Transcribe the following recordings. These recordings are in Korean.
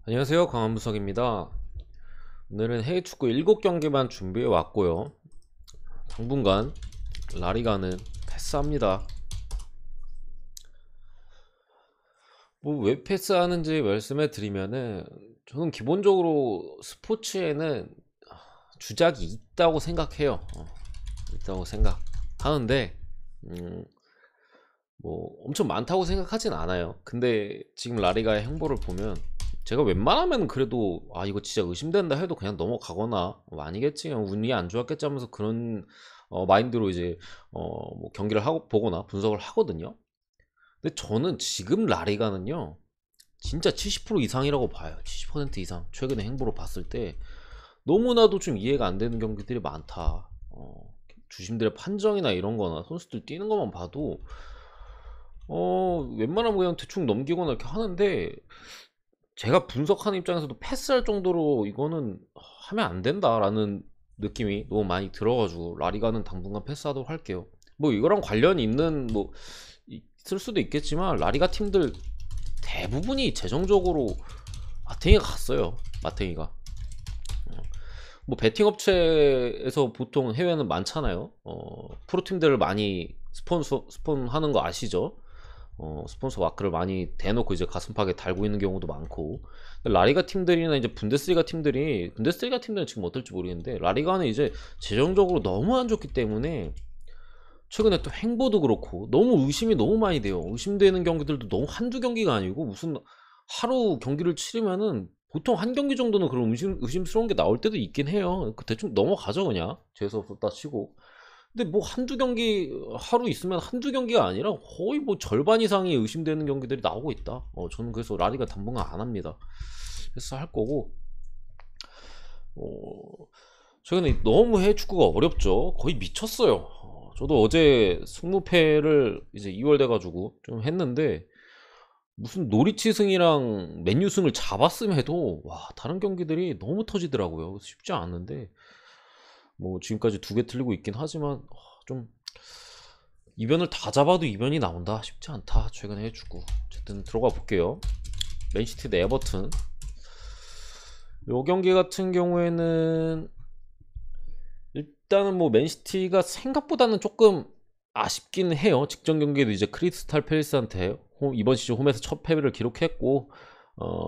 안녕하세요, 강한무석입니다. 오늘은 해외 축구 7경기만 준비해 왔고요. 당분간 라리가는 패스합니다. 뭐 왜 패스하는지 말씀해 드리면은, 저는 기본적으로 스포츠에는 주작이 있다고 생각해요. 있다고 생각하는데 음, 뭐 엄청 많다고 생각하진 않아요. 근데 지금 라리가의 행보를 보면 제가 웬만하면 그래도 이거 진짜 의심된다 해도 그냥 넘어가거나 뭐 아니겠지, 그냥 운이 안 좋았겠지 하면서 그런 마인드로 이제 뭐 경기를 하고 보거나 분석을 하거든요. 근데 저는 지금 라리가는요, 진짜 70% 이상이라고 봐요. 70% 이상. 최근의 행보로 봤을 때 너무나도 좀 이해가 안 되는 경기들이 많다. 주심들의 판정이나 이런 거나 선수들 뛰는 것만 봐도 웬만하면 그냥 대충 넘기거나 이렇게 하는데, 제가 분석하는 입장에서도 패스할 정도로 이거는 하면 안 된다라는 느낌이 너무 많이 들어가지고 라리가는 당분간 패스하도록 할게요. 뭐 이거랑 관련이 있는 뭐 있을 수도 있겠지만, 라리가 팀들 대부분이 재정적으로 마탱이가 갔어요. 마탱이가 뭐 베팅 업체에서 보통 해외는 많잖아요. 프로팀들을 많이 스폰하는 거 아시죠? 스폰서 마크를 많이 대놓고 이제 가슴팍에 달고 있는 경우도 많고, 라리가 팀들이나 이제 분데스리가 팀들은 지금 어떨지 모르겠는데, 라리가는 이제 재정적으로 너무 안 좋기 때문에 최근에 또 행보도 그렇고 너무 의심이 너무 많이 돼요. 의심되는 경기들도 너무 한두 경기가 아니고, 무슨 하루 경기를 치르면은 보통 한 경기 정도는 그런 의심스러운 게 나올 때도 있긴 해요. 대충 넘어가죠 그냥, 재수없다 치고. 근데 뭐 한두 경기 하루 있으면 한두 경기가 아니라 거의 뭐 절반 이상이 의심되는 경기들이 나오고 있다. 저는 그래서 라리가 당분간 안 합니다. 그래서 할 거고, 어, 최근에 너무 해외 축구가 어렵죠. 거의 미쳤어요. 저도 어제 승무패를 이제 2월 돼가지고 좀 했는데, 무슨 노리치 승이랑 맨유 승을 잡았음에도 와, 다른 경기들이 너무 터지더라고요. 쉽지 않은데, 뭐 지금까지 2개 틀리고 있긴 하지만 좀 이변을 다 잡아도 이변이 나온다 쉽지 않다 최근에 해주고. 어쨌든 들어가 볼게요. 맨시티 대 에버튼. 요 경기 같은 경우에는 일단은 뭐 맨시티가 생각보다는 조금 아쉽긴 해요. 직전 경기에도 이제 크리스탈 팰리스한테 이번 시즌 홈에서 첫 패배를 기록했고,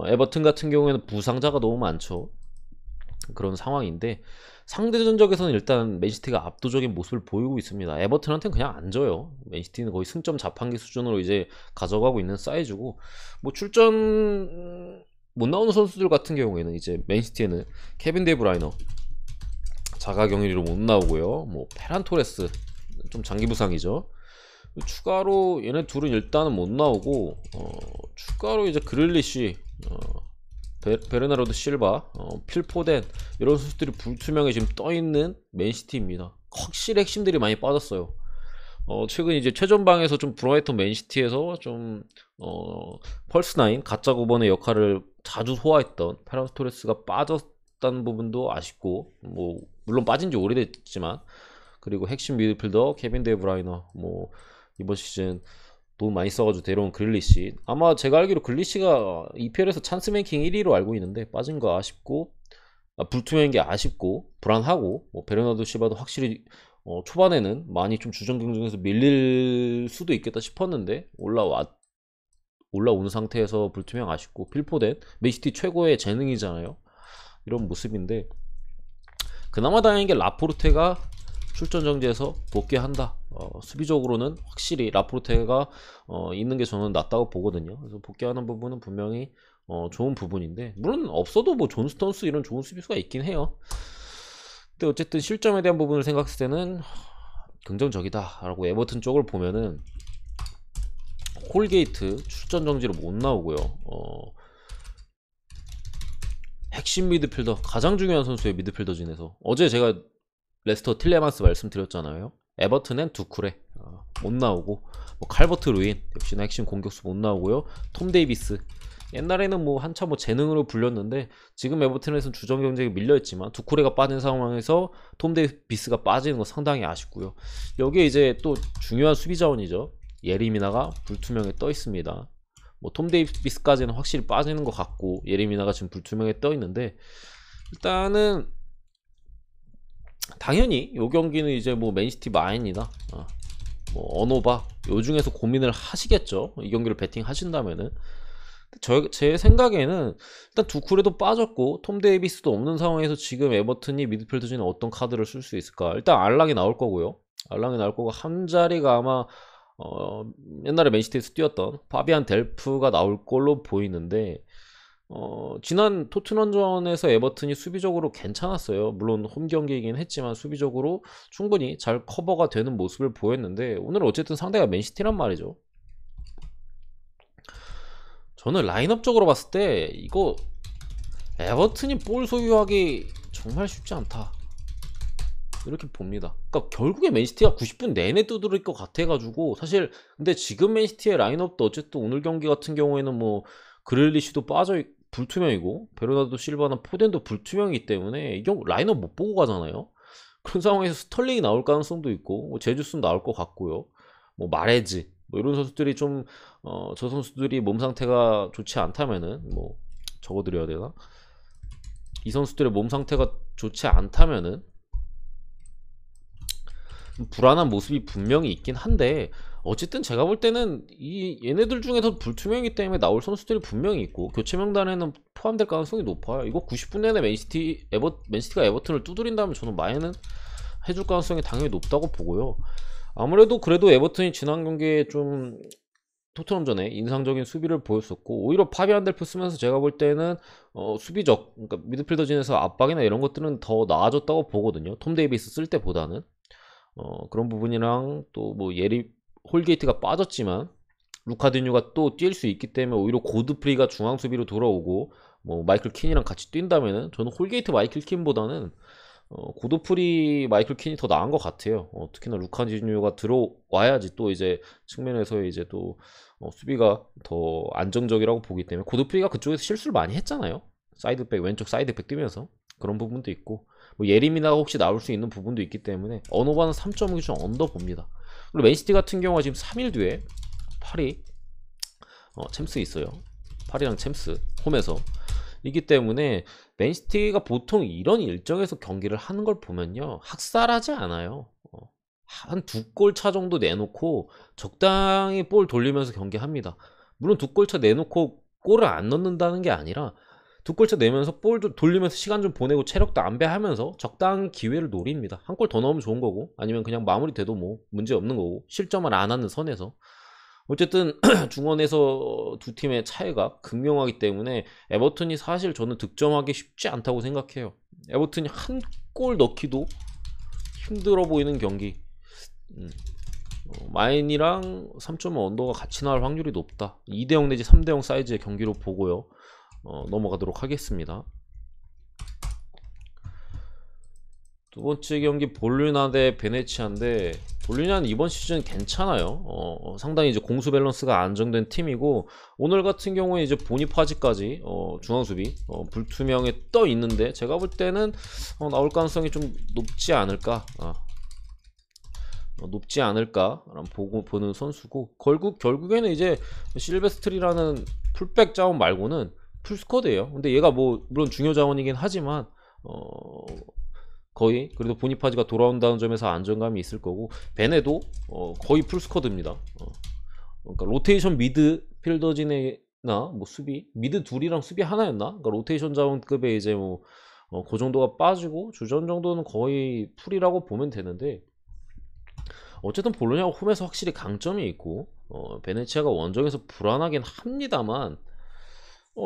에버튼 같은 경우에는 부상자가 너무 많죠. 그런 상황인데, 상대 전적에서는 일단 맨시티가 압도적인 모습을 보이고 있습니다. 에버튼한테는 그냥 안 져요. 맨시티는 거의 승점 자판기 수준으로 이제 가져가고 있는 사이즈고, 뭐 출전 못 나오는 선수들 같은 경우에는 이제 맨시티에는 케빈 데브라이너 자가격리로 못 나오고요. 뭐 페란 토레스 좀 장기 부상이죠. 추가로 얘네 둘은 일단은 못 나오고, 추가로 이제 그릴리시, 베르나르도 실바, 필포덴, 이런 선수들이 불투명에 지금 떠있는 맨시티입니다. 확실히 핵심들이 많이 빠졌어요. 최근 이제 최전방에서 좀 불황했던 맨시티에서 좀 펄스9 가짜 9번의 역할을 자주 소화했던 페란 토레스가 빠졌다는 부분도 아쉽고, 뭐 물론 빠진 지 오래됐지만, 그리고 핵심 미드필더 케빈 데브라이너, 뭐 이번 시즌 돈 많이 써가지고 데려온 그릴리시, 아마 제가 알기로 글리시가 EPL에서 찬스 랭킹 1위로 알고 있는데 빠진 거 아쉽고, 불투명한 게 아쉽고 불안하고, 뭐 베르나르도 실바도 확실히 초반에는 많이 좀 주전 경쟁에서 밀릴 수도 있겠다 싶었는데 올라오는 상태에서 불투명 아쉽고, 필포덴 맨시티 최고의 재능이잖아요. 이런 모습인데, 그나마 다행인 게 라포르테가 출전 정지에서 복귀한다. 수비적으로는 확실히 라포르테가 있는 게 저는 낫다고 보거든요. 그래서 복귀하는 부분은 분명히 좋은 부분인데, 물론 없어도 뭐 존 스톤스 이런 좋은 수비수가 있긴 해요. 근데 어쨌든 실점에 대한 부분을 생각했을 때는 긍정적이다 라고. 에버튼 쪽을 보면은 홀게이트 출전 정지로 못 나오고요. 핵심 미드필더, 가장 중요한 선수의 미드필더 중에서 어제 제가 레스터 틸레만스 말씀드렸잖아요. 에버튼엔 두쿠레 못 나오고, 뭐 칼버트 루인 역시나 핵심 공격수 못 나오고요. 톰 데이비스, 옛날에는 뭐 한참 뭐 재능으로 불렸는데 지금 에버튼에서는 주전 경쟁에 밀려있지만 두쿠레가 빠진 상황에서 톰 데이비스가 빠지는 거 상당히 아쉽고요. 여기에 이제 또 중요한 수비 자원이죠. 예리미나가 불투명에 떠 있습니다. 뭐 톰 데이비스까지는 확실히 빠지는 것 같고 예레미나가 지금 불투명에 떠 있는데, 일단은 당연히 요 경기는 이제 뭐 맨시티 마인이나 뭐 어노바 요 중에서 고민을 하시겠죠. 이 경기를 베팅 하신다면은. 제 생각에는 일단 두쿠레도 빠졌고 톰 데이비스도 없는 상황에서 지금 에버튼이 미드필더 중에 어떤 카드를 쓸 수 있을까. 일단 알랑이 나올 거고요. 알랑이 나올 거고, 한 자리가 아마 옛날에 맨시티에서 뛰었던 파비안 델프가 나올 걸로 보이는데, 지난 토트넘전에서 에버튼이 수비적으로 괜찮았어요. 물론 홈 경기이긴 했지만 수비적으로 충분히 잘 커버가 되는 모습을 보였는데, 오늘 어쨌든 상대가 맨시티란 말이죠. 저는 라인업적으로 봤을 때 이거 에버튼이 볼 소유하기 정말 쉽지 않다, 이렇게 봅니다. 그러니까 결국에 맨시티가 90분 내내 두드릴 것 같아가지고, 사실 근데 지금 맨시티의 라인업도 어쨌든 오늘 경기 같은 경우에는 뭐 그릴리시도 빠져 불투명이고 베르나르도 실바나 포덴도 불투명이기 때문에 이 경우 라인업 못 보고 가잖아요. 그런 상황에서 스털링이 나올 가능성도 있고, 뭐 제주스는 나올 것 같고요. 뭐 마레즈 뭐 이런 선수들이 좀 저 선수들이 몸 상태가 좋지 않다면은, 뭐 적어드려야 되나? 이 선수들의 몸 상태가 좋지 않다면은 불안한 모습이 분명히 있긴 한데, 어쨌든 제가 볼 때는 이 얘네들 중에서 불투명이기 때문에 나올 선수들이 분명히 있고 교체 명단에는 포함될 가능성이 높아요. 이거 90분 내내 맨시티가 에버튼을 두드린다면 저는 마인은 해줄 가능성이 당연히 높다고 보고요. 아무래도 그래도 에버튼이 지난 경기에 좀 토트넘전에 인상적인 수비를 보였었고, 오히려 파비안 델프 쓰면서 제가 볼 때는 수비적, 그러니까 미드필더진에서 압박이나 이런 것들은 더 나아졌다고 보거든요. 톰 데이비스 쓸 때보다는. 그런 부분이랑 또 뭐 홀게이트가 빠졌지만 루카디뉴가 또 뛸 수 있기 때문에 오히려 고드프리가 중앙 수비로 돌아오고 뭐 마이클 킨이랑 같이 뛴다면은, 저는 홀게이트 마이클 킨보다는 고드프리 마이클 킨이 더 나은 것 같아요. 특히나 루카디뉴가 들어와야지 또 이제 측면에서 이제 또 수비가 더 안정적이라고 보기 때문에, 고드프리가 그쪽에서 실수를 많이 했잖아요. 사이드백, 왼쪽 사이드백 뛰면서. 그런 부분도 있고, 뭐 예리미나가 혹시 나올 수 있는 부분도 있기 때문에 어노바는 3.5 기준 언더 봅니다. 그리고 맨시티 같은 경우가 지금 3일 뒤에 파리 챔스 있어요. 파리랑 챔스 홈에서 이기 때문에 맨시티가 보통 이런 일정에서 경기를 하는 걸 보면요, 학살하지 않아요. 한 2골 차 정도 내놓고 적당히 볼 돌리면서 경기합니다. 물론 2골 차 내놓고 골을 안 넣는다는 게 아니라 2골차 내면서 볼도 돌리면서 시간 좀 보내고 체력도 안배하면서 적당한 기회를 노립니다. 한 골 더 넣으면 좋은 거고, 아니면 그냥 마무리돼도 뭐 문제 없는 거고, 실점을 안 하는 선에서. 어쨌든 중원에서 두 팀의 차이가 극명하기 때문에 에버튼이 사실 저는 득점하기 쉽지 않다고 생각해요. 에버튼이 한 골 넣기도 힘들어 보이는 경기. 마인이랑 3.5 언더가 같이 나올 확률이 높다. 2대0 내지 3대0 사이즈의 경기로 보고요. 넘어가도록 하겠습니다. 두 번째 경기 볼리냐 대 베네치아인데, 볼리냐는 이번 시즌 괜찮아요. 상당히 이제 공수 밸런스가 안정된 팀이고, 오늘 같은 경우에 이제 보니파지까지 중앙수비 불투명에 떠 있는데, 제가 볼 때는 나올 가능성이 좀 높지 않을까, 높지 않을까라는 보는 선수고, 결국에는 이제 실베스트리라는 풀백 자원 말고는 풀스쿼드예요. 근데 얘가 뭐 물론 중요 자원이긴 하지만 거의 그래도 보니파지가 돌아온다는 점에서 안정감이 있을 거고, 베네도 거의 풀스쿼드입니다. 그러니까 로테이션 미드필더진이나 뭐 수비 미드 둘이랑 수비 하나였나? 그러니까 로테이션 자원급의 이제 뭐 그 정도가 빠지고 주전 정도는 거의 풀이라고 보면 되는데, 어쨌든 볼로냐가 홈에서 확실히 강점이 있고 베네치아가 원정에서 불안하긴 합니다만,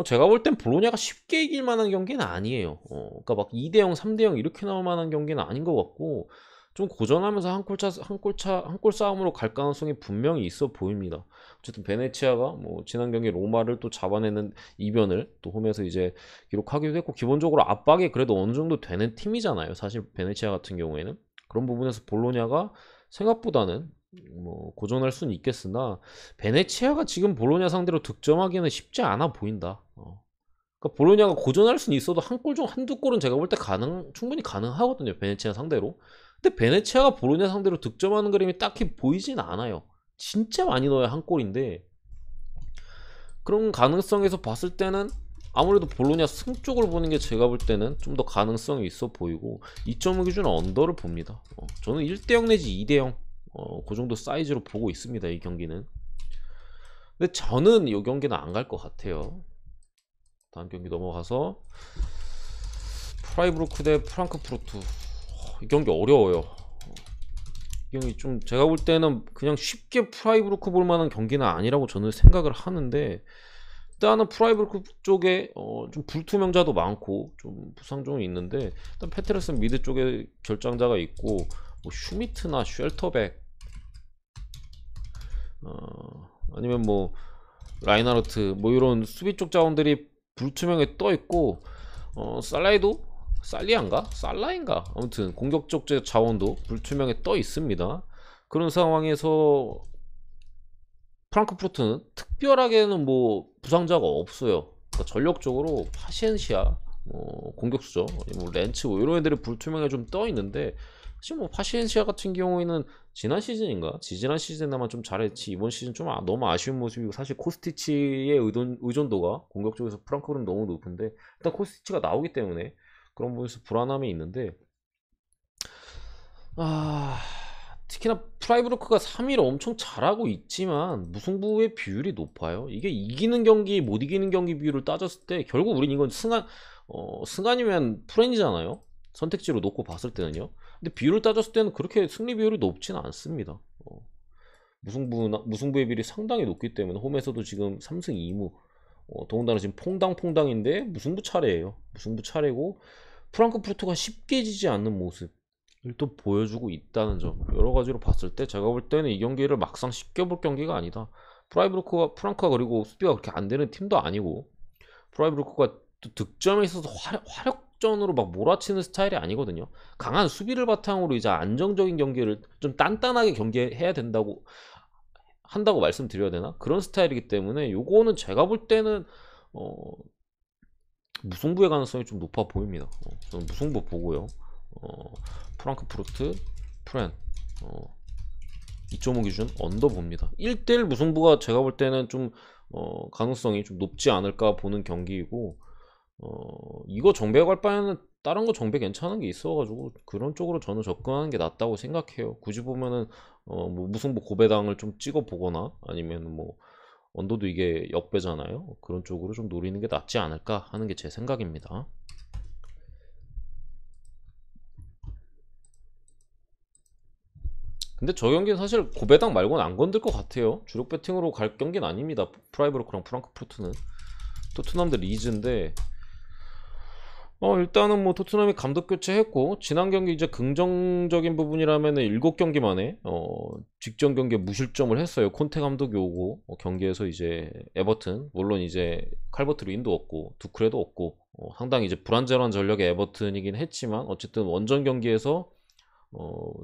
제가 볼 땐 볼로냐가 쉽게 이길 만한 경기는 아니에요. 그러니까 막 2대0, 3대0 이렇게 나올 만한 경기는 아닌 것 같고, 좀 고전하면서 한 골 싸움으로 갈 가능성이 분명히 있어 보입니다. 어쨌든 베네치아가 뭐 지난 경기 로마를 또 잡아내는 이변을 또 홈에서 이제 기록하기도 했고, 기본적으로 압박이 그래도 어느 정도 되는 팀이잖아요. 사실 베네치아 같은 경우에는 그런 부분에서 볼로냐가 생각보다는 뭐 고전할 수는 있겠으나, 베네치아가 지금 볼로냐 상대로 득점하기는 쉽지 않아 보인다. 그러니까 볼로냐가 고전할 수는 있어도 한 골 중 한두 골은 제가 볼 때 충분히 가능하거든요, 베네치아 상대로. 근데 베네치아가 볼로냐 상대로 득점하는 그림이 딱히 보이진 않아요. 진짜 많이 넣어야 한 골인데, 그런 가능성에서 봤을 때는 아무래도 볼로냐 승 쪽을 보는 게 제가 볼 때는 좀 더 가능성이 있어 보이고 2.5 기준 언더를 봅니다. 저는 1대0 내지 2대0 그 정도 사이즈로 보고 있습니다. 이 경기는. 근데 저는 이 경기는 안 갈 것 같아요. 다음 경기 넘어가서 프라이부르크 대 프랑크푸르트. 이 경기 어려워요. 이 경기 좀 제가 볼 때는 그냥 쉽게 프라이부르크 볼 만한 경기는 아니라고 저는 생각을 하는데, 일단은 프라이부르크 쪽에 좀 불투명자도 많고 좀 부상종이 있는데, 일단 페테르슨 미드 쪽에 결장자가 있고 뭐 슈미트나 쉘터백 아니면 뭐 라인하르트 뭐 이런 수비 쪽 자원들이 불투명에 떠 있고, 살라이도 살리안가 살라인가 아무튼 공격 쪽 자원도 불투명에 떠 있습니다. 그런 상황에서 프랑크푸르트는 특별하게는 뭐 부상자가 없어요. 그러니까 전력적으로 파시엔시아 공격수죠, 뭐 렌츠 뭐 이런 애들이 불투명에 좀 떠 있는데, 사실 뭐 파시엔시아 같은 경우에는 지난 시즌인가 지지난 시즌에만 좀 잘했지 이번 시즌 좀 너무 아쉬운 모습이고, 사실 코스티치의 의존도가 공격 쪽에서 프랑크푸르트는 너무 높은데, 일단 코스티치가 나오기 때문에 그런 부분에서 불안함이 있는데, 특히나 프라이부르크가 3위를 엄청 잘하고 있지만 무승부의 비율이 높아요. 이게 이기는 경기 못 이기는 경기 비율을 따졌을 때 결국 우린 이건 승안이면 프렌이잖아요, 선택지로 놓고 봤을 때는요. 근데 비율을 따졌을 때는 그렇게 승리 비율이 높지는 않습니다. 무승부의 비율이 상당히 높기 때문에 홈에서도 지금 3승 2무, 더군다나 지금 퐁당퐁당인데 무승부 차례예요. 무승부 차례고 프랑크푸르트가 쉽게 지지 않는 모습을 또 보여주고 있다는 점, 여러 가지로 봤을 때 제가 볼 때는 이 경기를 막상 쉽게 볼 경기가 아니다. 프랑크가 그리고 수비가 그렇게 안 되는 팀도 아니고, 프라이부르크가 또 득점에 있어서 화력전으로 막 몰아치는 스타일이 아니거든요. 강한 수비를 바탕으로 이제 안정적인 경기를 좀 단단하게 경기해야 한다고 말씀드려야 되나? 그런 스타일이기 때문에 요거는 제가 볼 때는 무승부의 가능성이 좀 높아 보입니다. 저는 무승부 보고요. 프랑크푸르트 프렌 2.5 기준 언더 봅니다. 1대1 무승부가 제가 볼 때는 좀 가능성이 좀 높지 않을까 보는 경기이고, 이거 정배 갈 바에는 다른 거 정배 괜찮은 게 있어가지고 그런 쪽으로 저는 접근하는 게 낫다고 생각해요. 굳이 보면은 뭐 무승부 고배당을 좀 찍어 보거나 아니면 뭐 언더도 이게 역배잖아요. 그런 쪽으로 좀 노리는 게 낫지 않을까 하는 게 제 생각입니다. 근데 저 경기는 사실 고배당 말고는 안 건들 것 같아요. 주력 배팅으로 갈 경기는 아닙니다. 프라이브르크랑 프랑크푸르트는 토트넘 대 리즈인데, 일단은 뭐 토트넘이 감독 교체했고, 지난 경기 이제 긍정적인 부분이라면은 7경기 만에 직전 경기에 무실점을 했어요. 콘테 감독이 오고 경기에서 이제 에버튼, 물론 이제 칼버트 린도 없고 두크레도 없고 상당히 이제 불안정한 전력의 에버튼이긴 했지만, 어쨌든 원정 경기에서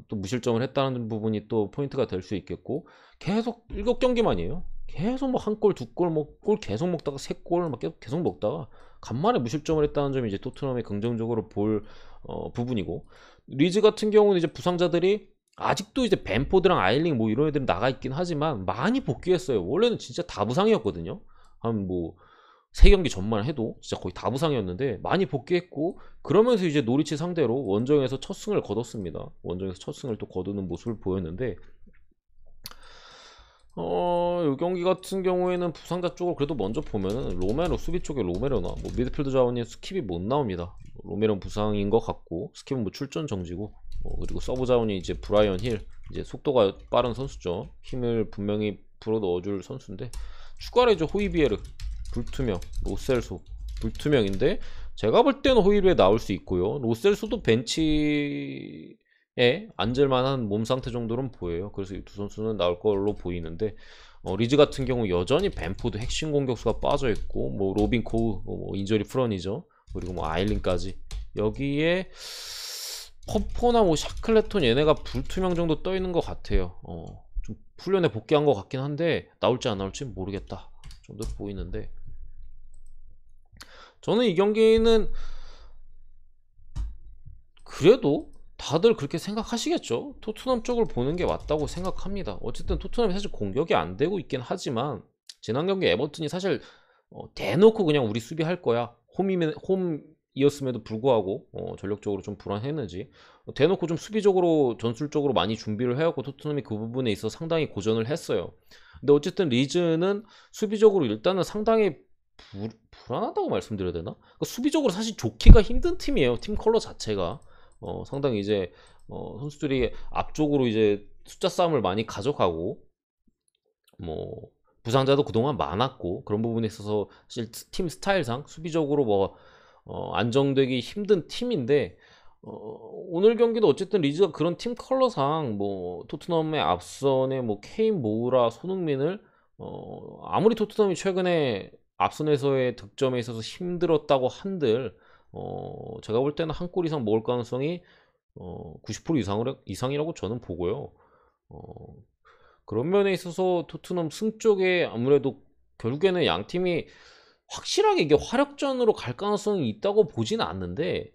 또 무실점을 했다는 부분이 또 포인트가 될 수 있겠고, 계속 7경기만이에요. 계속 뭐 한 골, 두 골, 뭐 골 계속 먹다가 세 골 막 계속 먹다가 간만에 무실점을 했다는 점이 이제 토트넘이 긍정적으로 볼 부분이고, 리즈 같은 경우는 이제 부상자들이 아직도 이제 벤포드랑 아일링 뭐 이런 애들이 나가 있긴 하지만 많이 복귀했어요. 원래는 진짜 다 부상이었거든요. 한 뭐 3경기 전만 해도 진짜 거의 다 부상이었는데 많이 복귀했고, 그러면서 이제 노리치 상대로 원정에서 첫 승을 거뒀습니다. 원정에서 첫 승을 또 거두는 모습을 보였는데, 이 경기 같은 경우에는 부상자 쪽을 그래도 먼저 보면은 로메로, 수비 쪽에 로메로나 뭐 미드필드 자원이 스킵이 못 나옵니다. 로메로는 부상인 것 같고 스킵은 뭐 출전 정지고, 그리고 서브 자원이 이제 브라이언 힐, 이제 속도가 빠른 선수죠. 힘을 분명히 불어 넣어줄 선수인데, 추가로 이제 호이비에르 불투명, 로셀소 불투명인데 제가 볼 때는 호이비에 나올 수 있고요. 로셀소도 벤치에 앉을만한 몸 상태 정도는 보여요. 그래서 이 두 선수는 나올 걸로 보이는데, 리즈 같은 경우 여전히 벤포드 핵심 공격수가 빠져있고, 뭐 로빈 코우, 뭐 인저리 프런이죠. 그리고 뭐 아일린까지 여기에 퍼포나 뭐 샤클레톤 얘네가 불투명 정도 떠있는 것 같아요. 좀 훈련에 복귀한 것 같긴 한데 나올지 안 나올지 모르겠다 정도로 보이는데, 저는 이 경기는 그래도 다들 그렇게 생각하시겠죠. 토트넘 쪽을 보는 게 맞다고 생각합니다. 어쨌든 토트넘이 사실 공격이 안 되고 있긴 하지만 지난 경기 에버튼이 사실 대놓고 그냥 우리 수비할 거야. 홈이었음에도 불구하고 전력적으로 좀 불안했는지 대놓고 좀 수비적으로 전술적으로 많이 준비를 해왔고 토트넘이 그 부분에 있어서 상당히 고전을 했어요. 근데 어쨌든 리즈는 수비적으로 일단은 상당히 불안하다고 말씀드려야 되나? 그러니까 수비적으로 사실 좋기가 힘든 팀이에요. 팀 컬러 자체가 상당히 이제 선수들이 앞쪽으로 이제 숫자 싸움을 많이 가져가고 뭐 부상자도 그동안 많았고 그런 부분에 있어서 사실 팀 스타일상 수비적으로 뭐 안정되기 힘든 팀인데 오늘 경기도 어쨌든 리즈가 그런 팀 컬러상 뭐 토트넘의 앞선에 뭐 케인, 모우라, 손흥민을 아무리 토트넘이 최근에 앞선에서의 득점에 있어서 힘들었다고 한들 제가 볼 때는 한 골 이상 먹을 가능성이 90% 이상이라고 저는 보고요. 그런 면에 있어서 토트넘 승 쪽에 아무래도 결국에는 양 팀이 확실하게 이게 화력전으로 갈 가능성이 있다고 보지는 않는데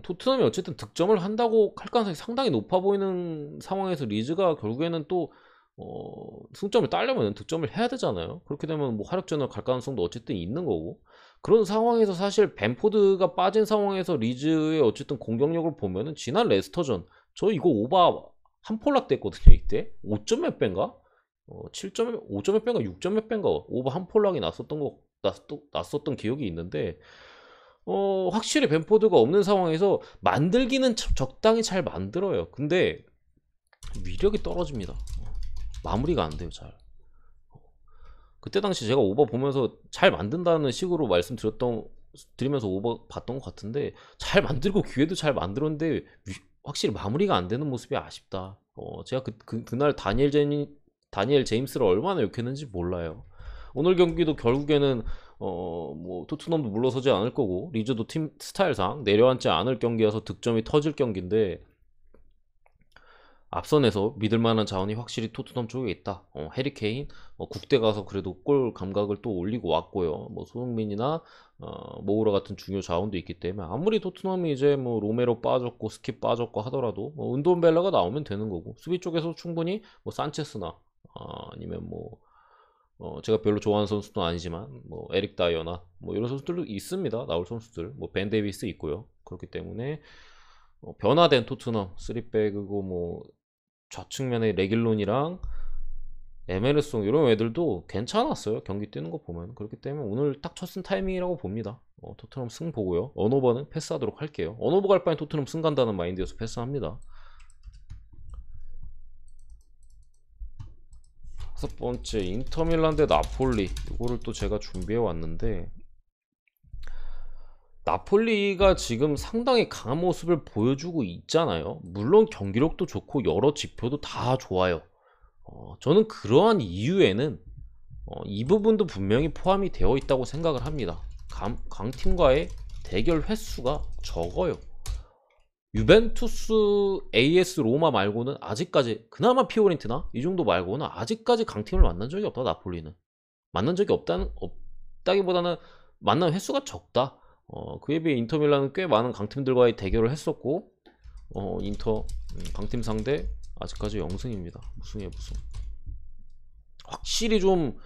토트넘이 어쨌든 득점을 한다고 할 가능성이 상당히 높아 보이는 상황에서 리즈가 결국에는 또 승점을 따려면 득점을 해야 되잖아요. 그렇게 되면 뭐 화력전으로 갈 가능성도 어쨌든 있는 거고 그런 상황에서 사실 벤포드가 빠진 상황에서 리즈의 어쨌든 공격력을 보면은 지난 레스터전 저 이거 오바 한 폴락 됐거든요. 이때 5점 몇 배인가? 7점 5점 몇 배인가 6점 몇 배인가 오버 한 폴락이 났었던 기억이 있는데 확실히 벤포드가 없는 상황에서 만들기는 적당히 잘 만들어요. 근데 위력이 떨어집니다. 마무리가 안 돼요. 잘. 그때 당시 제가 오버 보면서 잘 만든다는 식으로 드리면서 오버 봤던 것 같은데 잘 만들고 기회도 잘 만들었는데 확실히 마무리가 안 되는 모습이 아쉽다. 제가 그날 다니엘 제임스를 얼마나 욕했는지 몰라요. 오늘 경기도 결국에는 뭐 토트넘도 물러서지 않을 거고 리즈도 팀 스타일상 내려앉지 않을 경기여서 득점이 터질 경기인데 앞선에서 믿을만한 자원이 확실히 토트넘 쪽에 있다. 해리 케인 국대 가서 그래도 골 감각을 또 올리고 왔고요. 뭐 손흥민이나 모우라 같은 중요 자원도 있기 때문에 아무리 토트넘이 이제 뭐 로메로 빠졌고 스킵 빠졌고 하더라도 뭐 은돈벨라가 나오면 되는 거고 수비 쪽에서 충분히 뭐 산체스나 아니면 뭐 제가 별로 좋아하는 선수도 아니지만 뭐 에릭 다이어나 뭐 이런 선수들도 있습니다. 나올 선수들 뭐 벤 데이비스 있고요. 그렇기 때문에 변화된 토트넘 3백이고 뭐 좌측면에 레길론이랑 에메르송 이런 애들도 괜찮았어요. 경기 뛰는 거 보면. 그렇기 때문에 오늘 딱 첫 승 타이밍이라고 봅니다. 토트넘 승 보고요. 언오버는 패스하도록 할게요. 언오버 갈 바엔 토트넘 승 간다는 마인드여서 패스합니다. 다섯 번째 인터밀란 대 나폴리 이거를 또 제가 준비해 왔는데 나폴리가 지금 상당히 강한 모습을 보여주고 있잖아요. 물론 경기력도 좋고 여러 지표도 다 좋아요. 저는 그러한 이유에는 이 부분도 분명히 포함이 되어 있다고 생각을 합니다. 강팀과의 대결 횟수가 적어요. 유벤투스, AS 로마 말고는 아직까지 그나마 피오렌티나 이 정도 말고는 아직까지 강팀을 만난 적이 없다. 나폴리는 만난 적이 없다기보다는 만난 횟수가 적다. 그에 비해 인터밀란은 꽤 많은 강팀들과의 대결을 했었고 인터 강팀 상대 아직까지 0승입니다. 무승이에요 무승. 확실히 좀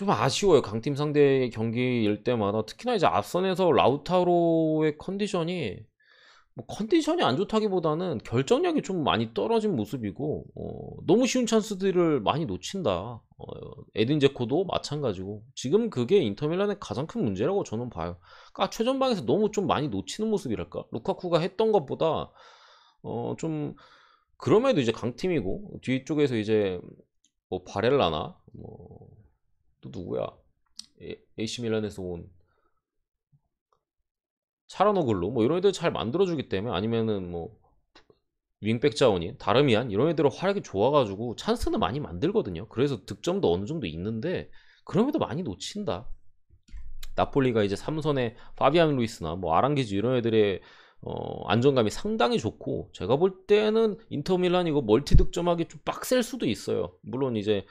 아쉬워요. 강팀 상대 경기일 때마다 특히나 이제 앞선에서 라우타로의 컨디션이 뭐 컨디션이 안 좋다기보다는 결정력이 좀 많이 떨어진 모습이고 너무 쉬운 찬스들을 많이 놓친다. 에딘 제코도 마찬가지고 지금 그게 인터밀란의 가장 큰 문제라고 저는 봐요. 그러니까 최전방에서 너무 좀 많이 놓치는 모습이랄까. 루카쿠가 했던 것보다 좀 그럼에도 이제 강팀이고 뒤쪽에서 이제 뭐 바렐라나 뭐 또 누구야 AC 밀란에서 온 차라노글로 뭐 이런 애들 잘 만들어주기 때문에 아니면은 뭐 윙백 자원인 다르미안 이런 애들은 활약이 좋아가지고 찬스는 많이 만들거든요. 그래서 득점도 어느 정도 있는데 그럼에도 많이 놓친다. 나폴리가 이제 3선에 파비안 루이스나 뭐 아랑기즈 이런 애들의 안정감이 상당히 좋고 제가 볼 때는 인터밀란 이거 멀티 득점하기 좀 빡셀 수도 있어요. 물론 이제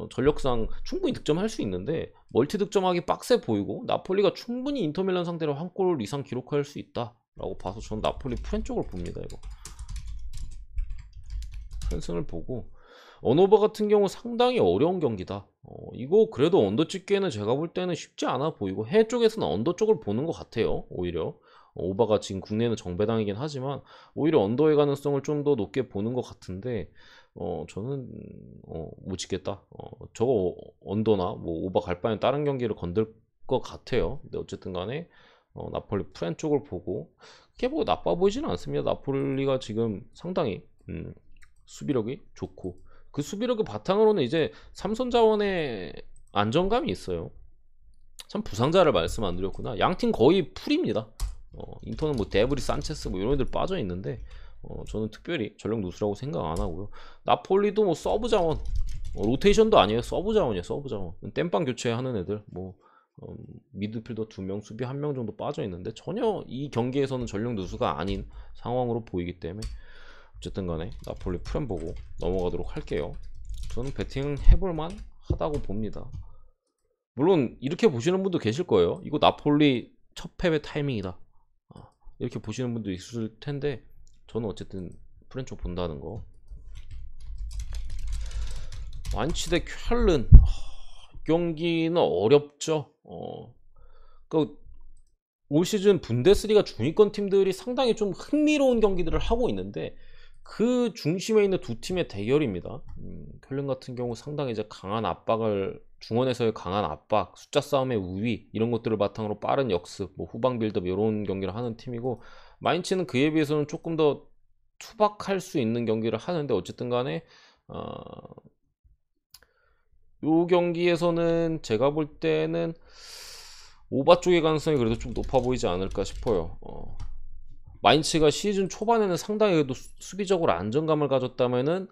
전력상 충분히 득점할 수 있는데 멀티 득점하기 빡세 보이고 나폴리가 충분히 인터밀란 상대로 한 골 이상 기록할 수 있다라고 봐서 저는 나폴리 프렌 쪽을 봅니다. 이거 프렌승을 보고 언오버 같은 경우 상당히 어려운 경기다. 이거 그래도 언더 찍기에는 제가 볼 때는 쉽지 않아 보이고 해외 쪽에서는 언더 쪽을 보는 것 같아요. 오히려 오바가 지금 국내는 정배당이긴 하지만 오히려 언더의 가능성을 좀 더 높게 보는 것 같은데 저는 못 찍겠다. 저거 언더나 뭐 오바 갈 바엔 다른 경기를 건들 것 같아요. 근데 어쨌든 간에 나폴리 프렌 쪽을 보고 그게 뭐 나빠 보이지는 않습니다. 나폴리가 지금 상당히 수비력이 좋고 그 수비력의 바탕으로는 이제 삼선 자원의 안정감이 있어요. 참 부상자를 말씀 안 드렸구나. 양팀 거의 풀입니다. 인터는 뭐 데브리, 산체스 뭐 이런 애들 빠져 있는데 저는 특별히 전력 누수라고 생각 안 하고요. 나폴리도 뭐 서브 자원 로테이션도 아니에요. 서브 자원이에요. 서브 자원. 땜빵 교체하는 애들 뭐 미드필더 2명, 수비 1명 정도 빠져 있는데 전혀 이 경기에서는 전력 누수가 아닌 상황으로 보이기 때문에 어쨌든 간에 나폴리 프렘 보고 넘어가도록 할게요. 저는 배팅 해볼만 하다고 봅니다. 물론 이렇게 보시는 분도 계실 거예요. 이거 나폴리 첫 패배 타이밍이다. 이렇게 보시는 분도 있을 텐데 저는 어쨌든 프렌 쪽 본다는 거. 완치 대 쾰른 경기는 어렵죠. 올 시즌 분데스리가 중위권 팀들이 상당히 좀 흥미로운 경기들을 하고 있는데 그 중심에 있는 두 팀의 대결입니다. 쾰른 같은 경우 상당히 이제 강한 압박을 중원에서의 강한 압박, 숫자 싸움의 우위 이런 것들을 바탕으로 빠른 역습, 뭐 후방 빌드업 이런 경기를 하는 팀이고 마인츠는 그에 비해서는 조금 더 투박할 수 있는 경기를 하는데 어쨌든 간에 요 경기에서는 제가 볼 때는 오바 쪽의 가능성이 그래도 좀 높아 보이지 않을까 싶어요. 마인츠가 시즌 초반에는 상당히 그래도 수비적으로 안정감을 가졌다면은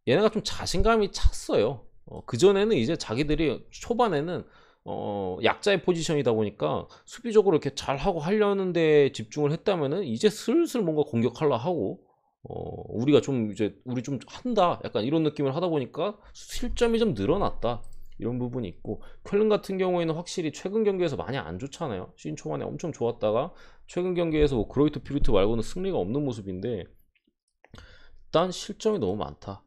얘네가 좀 자신감이 찼어요. 그전에는 이제 자기들이 초반에는 약자의 포지션이다 보니까 수비적으로 이렇게 잘하고 하려는 데 집중을 했다면은 이제 슬슬 뭔가 공격하려 하고 우리가 좀 이제 우리 좀 한다 약간 이런 느낌을 하다 보니까 실점이 좀 늘어났다 이런 부분이 있고 쾰른 같은 경우에는 확실히 최근 경기에서 많이 안 좋잖아요. 시즌 초반에 엄청 좋았다가 최근 경기에서 뭐 그로이트 피루트 말고는 승리가 없는 모습인데 일단 실점이 너무 많다.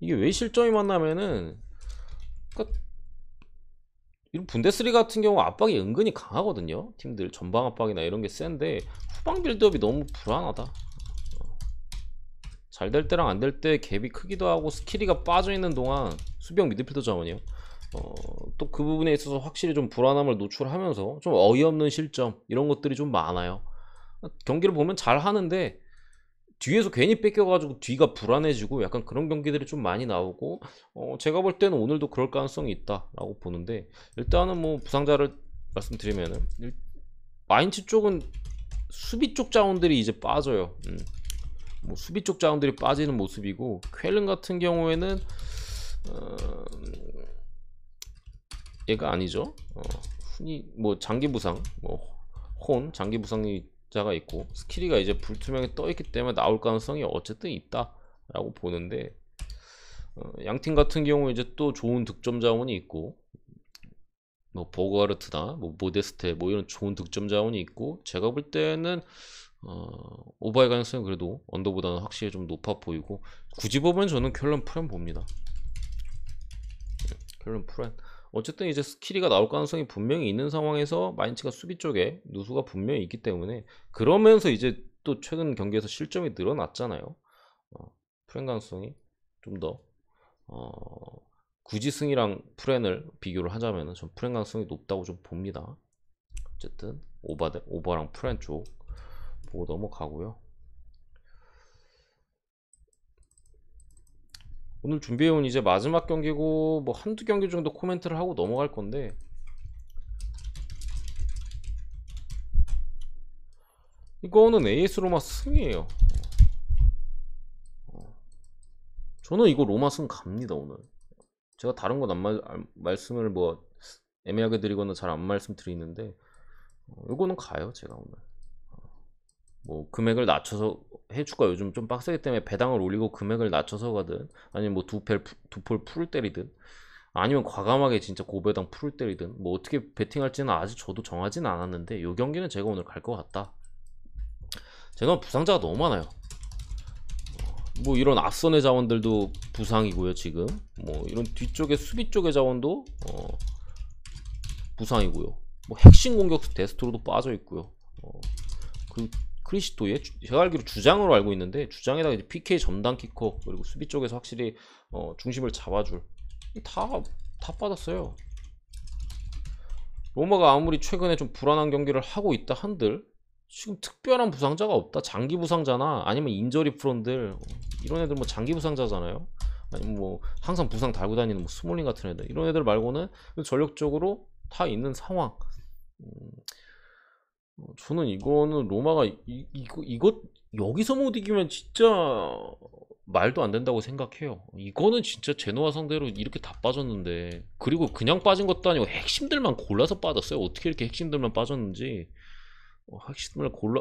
이게 왜 실점이 많냐면은 그러니까 이런 분데스리가 같은 경우 압박이 은근히 강하거든요. 팀들 전방 압박이나 이런 게 센데 후방 빌드업이 너무 불안하다. 잘 될 때랑 안 될 때 갭이 크기도 하고 스키리가 빠져있는 동안 수비형 미드필더 자원이요. 또 그 부분에 있어서 확실히 좀 불안함을 노출하면서 좀 어이없는 실점 이런 것들이 좀 많아요. 경기를 보면 잘 하는데 뒤에서 괜히 뺏겨가지고 뒤가 불안해지고 약간 그런 경기들이 좀 많이 나오고 제가 볼 때는 오늘도 그럴 가능성이 있다라고 보는데 일단은 뭐 부상자를 말씀드리면은 마인츠 쪽은 수비 쪽 자원들이 이제 빠져요. 뭐 수비 쪽 자원들이 빠지는 모습이고 쾰른 같은 경우에는 얘가 아니죠. 흔히 뭐 장기 부상, 뭐 혼 장기 부상자가 있고 스키리가 이제 불투명에 떠 있기 때문에 나올 가능성이 어쨌든 있다라고 보는데 양팀 같은 경우 이제 또 좋은 득점 자원이 있고 뭐 보가르트나 뭐 모데스테 뭐 이런 좋은 득점 자원이 있고 제가 볼 때는 오버의 가능성이 그래도 언더보다는 확실히 좀 높아 보이고 굳이 보면 저는 쾰른 프렌 봅니다. 쾰른 프렌 어쨌든 이제 스키리가 나올 가능성이 분명히 있는 상황에서 마인츠가 수비 쪽에 누수가 분명히 있기 때문에 그러면서 이제 또 최근 경기에서 실점이 늘어났잖아요. 프렌 가능성이 좀 더 굳이 승이랑 프렌을 비교를 하자면 전 프렌 가능성이 높다고 좀 봅니다. 어쨌든 오버랑 프렌 쪽 보고 넘어가고요. 오늘 준비해온 이제 마지막 경기고 뭐 한두 경기 정도 코멘트를 하고 넘어갈 건데 이거는 AS 로마 승이에요. 저는 이거 로마 승 갑니다. 오늘 제가 다른 건 말씀을 뭐 애매하게 드리거나 잘 안 말씀드리는데 이거는 가요. 제가 오늘 뭐 금액을 낮춰서 해주가 요즘 좀 빡세기 때문에 배당을 올리고 금액을 낮춰서 가든 아니면 뭐 두폴 풀을 때리든 아니면 과감하게 진짜 고배당 풀을 때리든 뭐 어떻게 베팅할지는 아직 저도 정하진 않았는데 이 경기는 제가 오늘 갈 것 같다. 제가 부상자가 너무 많아요. 뭐 이런 앞선의 자원들도 부상이고요. 지금 뭐 이런 뒤쪽에 수비 쪽의 자원도 부상이고요. 뭐 핵심 공격수 데스트로도 빠져 있고요. 그 크리시토의 제가 알기로 주장으로 알고 있는데, 주장에다가 이제 PK 점당 키커, 그리고 수비 쪽에서 확실히 중심을 잡아줄, 다 빠졌어요. 로마가 아무리 최근에 좀 불안한 경기를 하고 있다 한들 지금 특별한 부상자가 없다. 장기 부상자나 아니면 인저리 프론들, 이런 애들 뭐 장기 부상자잖아요. 아니면 뭐 항상 부상 달고 다니는 뭐 스몰링 같은 애들, 이런 애들 말고는 전력적으로 다 있는 상황. 저는 이거는 로마가 이거 여기서 못 이기면 진짜 말도 안 된다고 생각해요. 이거는 진짜 제노아 상대로 이렇게 다 빠졌는데, 그리고 그냥 빠진 것도 아니고 핵심들만 골라서 빠졌어요. 어떻게 이렇게 핵심들만 빠졌는지.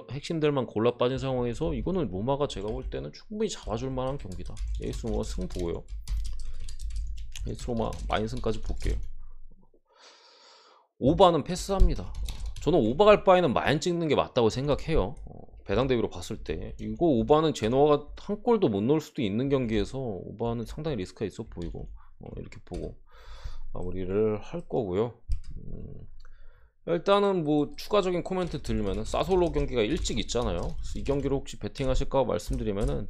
핵심들만 골라 빠진 상황에서 이거는 로마가 제가 볼 때는 충분히 잡아줄 만한 경기다. 에이스 로마 승 보고요. 에이스 로마 마인승까지 볼게요. 오바는 패스합니다. 저는 오바 갈 바에는 마인 찍는 게 맞다고 생각해요. 배당 대비로 봤을 때 이거 오바는 제노아가 한 골도 못 넣을 수도 있는 경기에서 오바는 상당히 리스크가 있어 보이고, 이렇게 보고 마무리를 할 거고요. 일단은 뭐 추가적인 코멘트 드리면은 사솔로 경기가 일찍 있잖아요. 이 경기로 혹시 베팅하실까 말씀드리면은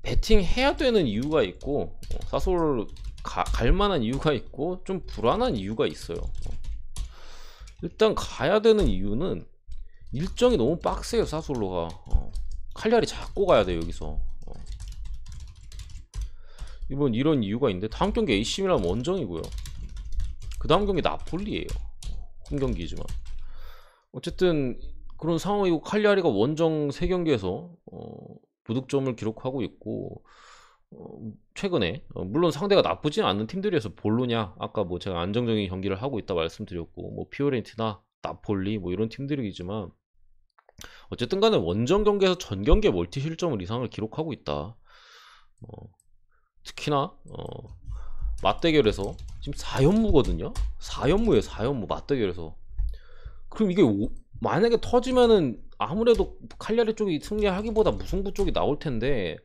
베팅해야 되는 이유가 있고, 사솔로 갈 만한 이유가 있고, 좀 불안한 이유가 있어요. 일단 가야 되는 이유는 일정이 너무 빡세요. 사솔로가 칼리아리 잡고 가야 돼 여기서. 이번 이런 이유가 있는데, 다음 경기 AC 밀란 원정이고요. 그 다음 경기 나폴리에요. 홈 경기지만 어쨌든 그런 상황이고, 칼리아리가 원정 3경기에서 무득점을 기록하고 있고, 최근에 물론 상대가 나쁘진 않은 팀들이어서 볼로냐, 아까 뭐 제가 안정적인 경기를 하고 있다 말씀드렸고, 뭐 피오렌티나, 나폴리 뭐 이런 팀들이지만 어쨌든 간에 원정 경기에서 전 경기에 멀티 실점을 이상을 기록하고 있다. 특히나 맞대결에서 지금 4연무거든요. 4연무에요. 4연무 맞대결에서. 그럼 이게 만약에 터지면은 아무래도 칼리아리 쪽이 승리하기보다 무승부 쪽이 나올 텐데,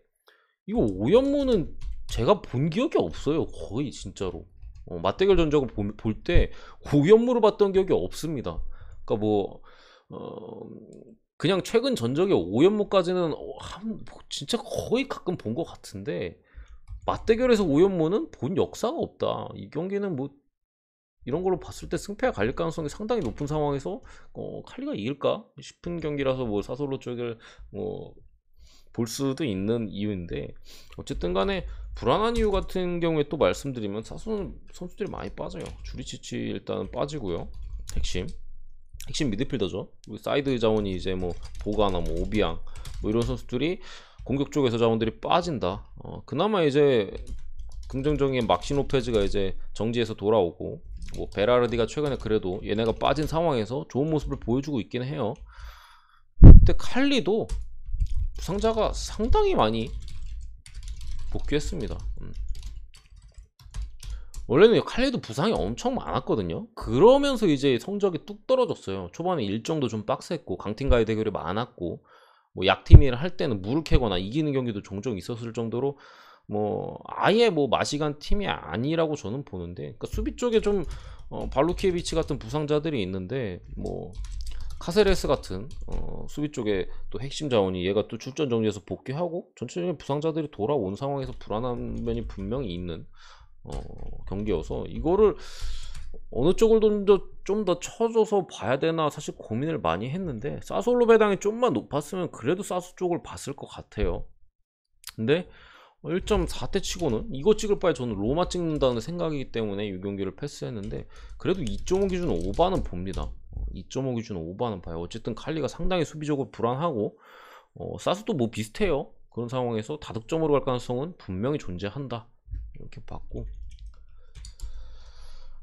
이거 5연무는 제가 본 기억이 없어요. 거의 진짜로. 맞대결 전적을 볼 때 5연무로 봤던 기억이 없습니다. 그러니까 뭐 그냥 최근 전적에 5연무까지는 진짜 거의 가끔 본 것 같은데, 맞대결에서 5연무는 본 역사가 없다. 이 경기는 뭐 이런 걸로 봤을 때 승패가 갈릴 가능성이 상당히 높은 상황에서 칼리가 이길까 싶은 경기라서 뭐 사솔로 쪽을 볼 수도 있는 이유인데, 어쨌든 간에 불안한 이유 같은 경우에 또 말씀드리면 사솔 선수들이 많이 빠져요. 주리치치 일단 빠지고요. 핵심 미드필더죠. 사이드 자원이 이제 뭐 보가나 뭐 오비앙 뭐 이런 선수들이 공격 쪽에서 자원들이 빠진다. 그나마 이제 긍정적인 막신 로페즈가 이제 정지해서 돌아오고, 뭐 베라르디가 최근에 그래도 얘네가 빠진 상황에서 좋은 모습을 보여주고 있긴 해요. 근데 칼리도 부상자가 상당히 많이 복귀했습니다. 원래는 칼리도 부상이 엄청 많았거든요. 그러면서 이제 성적이 뚝 떨어졌어요. 초반에 일정도 좀 빡셌고, 강팀과의 대결이 많았고, 뭐 약팀이라 할 때는 물을 캐거나 이기는 경기도 종종 있었을 정도로 뭐 아예 뭐 마시간 팀이 아니라고 저는 보는데, 그러니까 수비 쪽에 좀 발루키에비치 같은 부상자들이 있는데, 뭐 카세레스 같은 수비 쪽에 또 핵심 자원이 얘가 또 출전 정지해서 복귀하고, 전체적인 부상자들이 돌아온 상황에서 불안한 면이 분명히 있는 경기여서, 이거를 어느 쪽을 좀 더 쳐줘서 봐야 되나 사실 고민을 많이 했는데, 사솔로 배당이 좀만 높았으면 그래도 사수 쪽을 봤을 것 같아요. 근데 1.4대 치고는 이거 찍을 바에 저는 로마 찍는다는 생각이기 때문에 이 경기를 패스했는데, 그래도 2.5 기준 오바는 봅니다. 2.5 기준 오바는 봐요. 어쨌든 칼리가 상당히 수비적으로 불안하고, 사수도 뭐 비슷해요. 그런 상황에서 다득점으로 갈 가능성은 분명히 존재한다, 이렇게 봤고,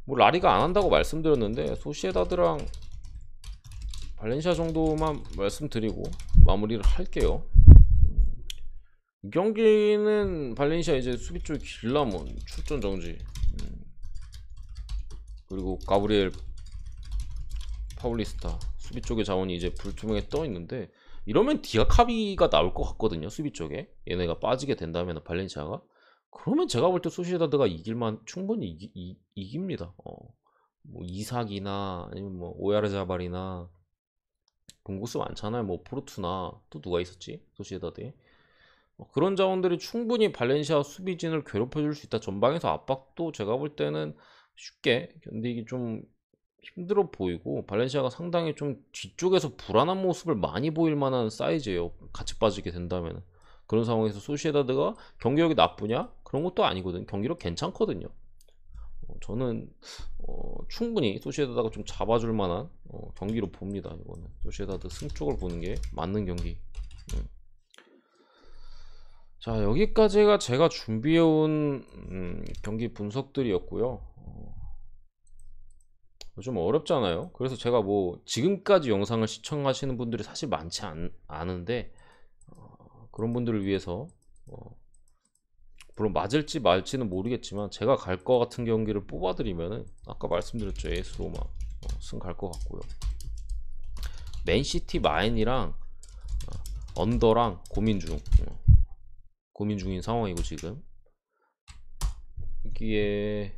뭐 라리가 안 한다고 말씀드렸는데 소시에다드랑 발렌시아 정도만 말씀드리고 마무리를 할게요. 이 경기는 발렌시아 이제 수비 쪽 길라몬 출전 정지, 그리고 가브리엘 파울리스타 수비 쪽의 자원이 이제 불투명에 떠 있는데, 이러면 디아카비가 나올 것 같거든요. 수비 쪽에 얘네가 빠지게 된다면 발렌시아가 그러면 제가 볼 때 소시에다드가 이길만 충분히 이깁니다. 뭐 이삭이나 아니면 뭐 오야르자발이나 공구수 많잖아요. 뭐 포르투나 또 누가 있었지? 소시에다드에 그런 자원들이 충분히 발렌시아 수비진을 괴롭혀줄 수 있다. 전방에서 압박도 제가 볼 때는 쉽게 견디기 좀 힘들어 보이고 발렌시아가 상당히 좀 뒤쪽에서 불안한 모습을 많이 보일 만한 사이즈예요. 같이 빠지게 된다면 그런 상황에서 소시에다드가 경기력이 나쁘냐? 그런 것도 아니거든. 경기력 괜찮거든요. 저는 충분히 소시에다드가 좀 잡아줄 만한 경기로 봅니다. 이거는 소시에다드 승 쪽을 보는 게 맞는 경기. 자, 여기까지가 제가 준비해온 경기 분석들이었고요. 좀 어렵잖아요. 그래서 제가 뭐 지금까지 영상을 시청하시는 분들이 사실 많지 않은데 그런 분들을 위해서 물론 맞을지 말지는 모르겠지만 제가 갈 것 같은 경기를 뽑아드리면은 아까 말씀드렸죠. 에이스 로마 승 갈 것 같고요. 맨시티 마인이랑 언더랑 고민 중인 상황이고 지금 여기에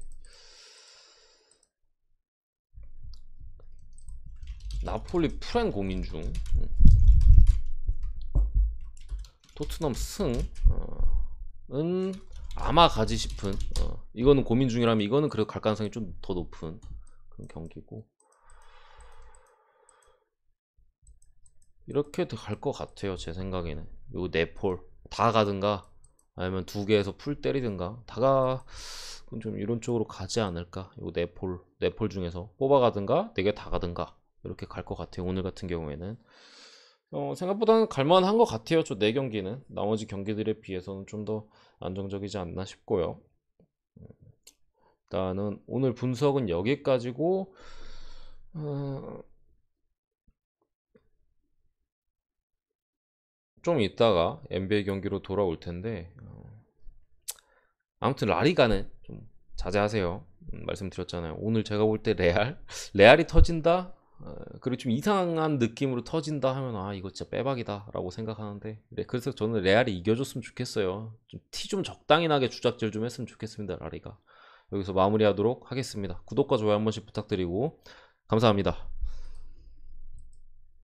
나폴리 프렌 고민 중 토트넘 승은 아마 가지 싶은 이거는 고민 중이라면 이거는 그래도 갈 가능성이 좀 더 높은 그런 경기고 이렇게 갈 것 같아요. 제 생각에는 요 네폴 다 가든가 아니면 두 개에서 풀 때리든가 다가 좀 이런 쪽으로 가지 않을까. 요 네폴 중에서 뽑아가든가 네 개 다 가든가 이렇게 갈 것 같아요. 오늘 같은 경우에는 생각보다는 갈만한 것 같아요. 저 4경기는 나머지 경기들에 비해서는 좀 더 안정적이지 않나 싶고요. 일단은 오늘 분석은 여기까지고 좀 이따가 NBA 경기로 돌아올 텐데 아무튼 라리가는 좀 자제하세요. 말씀드렸잖아요. 오늘 제가 볼 때 레알이 터진다. 그리고 좀 이상한 느낌으로 터진다 하면 이거 진짜 빼박이다 라고 생각하는데 그래서 저는 레알이 이겨줬으면 좋겠어요. 좀 티 좀 적당히 나게 주작질 좀 했으면 좋겠습니다. 라리가 여기서 마무리하도록 하겠습니다. 구독과 좋아요 한 번씩 부탁드리고 감사합니다.